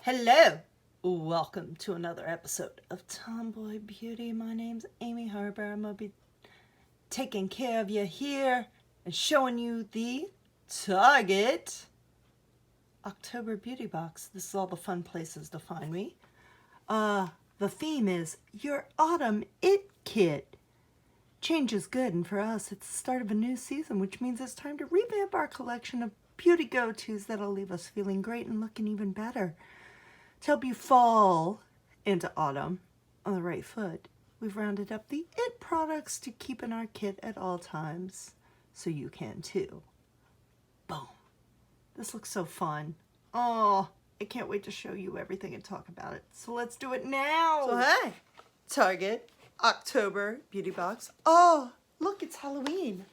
Hello! Welcome to another episode of Tomboy Beauty. My name's Amy Harber. I'm going to be taking care of you here and showing you the Target October Beauty Box. This is all the fun places to find me. The theme is Your Autumn It Kit. Change is good, and for us, it's the start of a new season, which means it's time to revamp our collection of beauty go-tos that'll leave us feeling great and looking even better. To help you fall into autumn on the right foot, we've rounded up the IT products to keep in our kit at all times, so you can too. Boom. This looks so fun. Oh, I can't wait to show you everything and talk about it. So let's do it now. So hey, Target October Beauty Box. Oh, look, it's Halloween.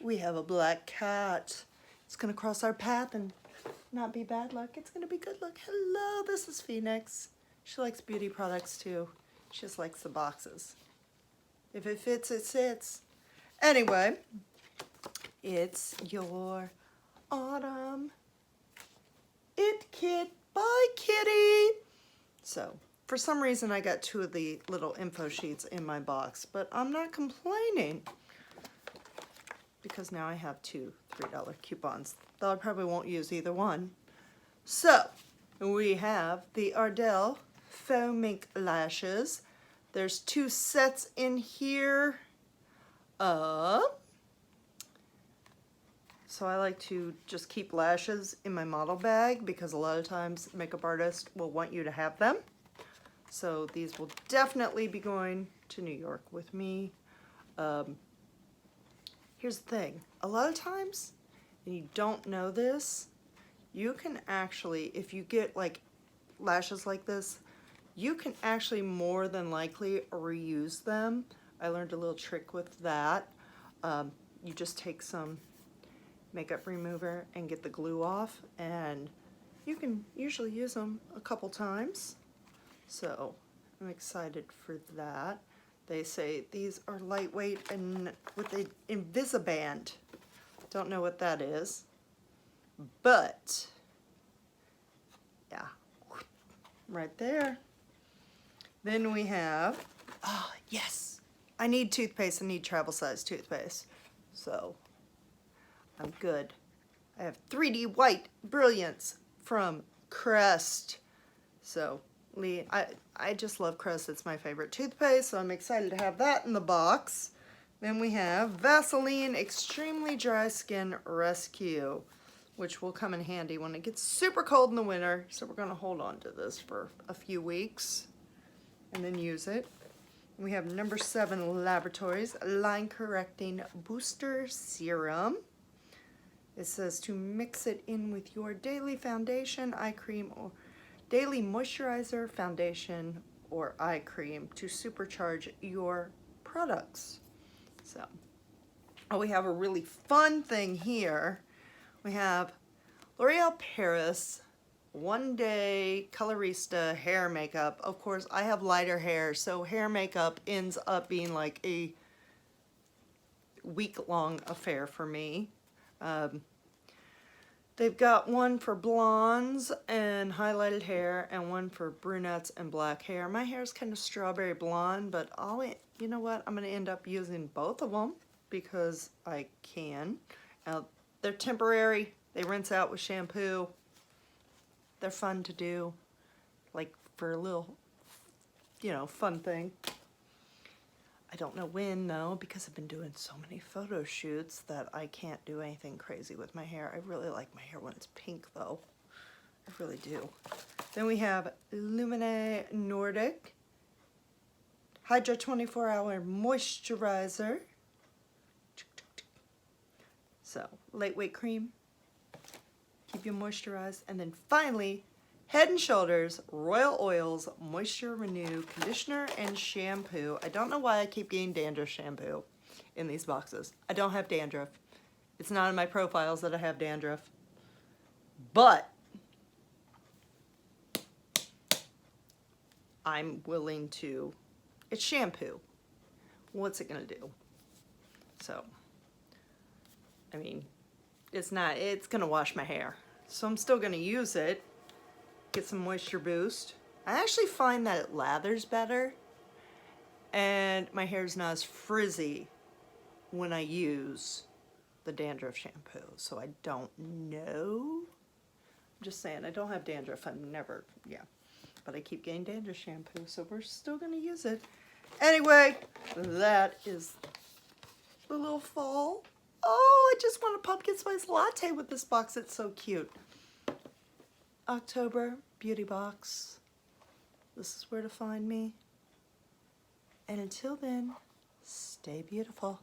We have a black cat. It's gonna cross our path and not be bad luck. It's gonna be good luck. Hello, this is Phoenix. She likes beauty products too. She just likes the boxes. If it fits, it sits. Anyway, it's your autumn it kit by Kitty. So, for some reason I got two of the little info sheets in my box, but I'm not complaining because now I have two $3 coupons, though I probably won't use either one. So, we have the Ardell Faux Mink Lashes. There's two sets in here. So I like to just keep lashes in my model bag because a lot of times makeup artists will want you to have them. So these will definitely be going to New York with me. Here's the thing, a lot of times, and you don't know this, you can actually, if you get like lashes like this, you can actually more than likely reuse them. I learned a little trick with that. You just take some makeup remover and get the glue off, and you can usually use them a couple times. So I'm excited for that. They say these are lightweight and with an Invisiband. Don't know what that is, but yeah, right there. Then we have, oh yes, I need toothpaste. I need travel size toothpaste. So I'm good. I have 3D White Brilliance from Crest. So Lee, I just love Crest. It's my favorite toothpaste, so I'm excited to have that in the box. Then we have Vaseline Extremely Dry Skin Rescue, which will come in handy when it gets super cold in the winter. So we're going to hold on to this for a few weeks and then use it. We have number 7 Laboratories Line Correcting Booster Serum. It says to mix it in with your daily foundation, eye cream, or daily moisturizer, foundation, or eye cream to supercharge your products. So, oh, we have a really fun thing here. We have L'Oreal Paris One Day Colorista Hair Makeup. Of course, I have lighter hair, so hair makeup ends up being like a week-long affair for me. They've got one for blondes and highlighted hair and one for brunettes and black hair. My hair is kind of strawberry blonde, but you know what? I'm going to end up using both of them because I can. They're temporary. They rinse out with shampoo. They're fun to do, like for a little, fun thing. I don't know when though, because I've been doing so many photo shoots that I can't do anything crazy with my hair. I really like my hair when it's pink though. I really do. Then we have Lumene Nordic Hydra 24-hour moisturizer. So, lightweight cream. Keep you moisturized. And then finally, Head & Shoulders Royal Oils Moisture Renew Conditioner and Shampoo. I don't know why I keep getting dandruff shampoo in these boxes. I don't have dandruff. It's not in my profiles that I have dandruff. But I'm willing to, it's shampoo. What's it going to do? So, I mean, it's going to wash my hair. So I'm still going to use it. get some moisture boost. I actually find that it lathers better and my hair's not as frizzy when I use the dandruff shampoo. So I don't know. I'm just saying, I don't have dandruff. I'm never, yeah. But I keep getting dandruff shampoo, so we're still gonna use it. Anyway, that is the little fall. Oh, I just want a pumpkin spice latte with this box. It's so cute. October beauty box. This is where to find me. And until then, stay beautiful.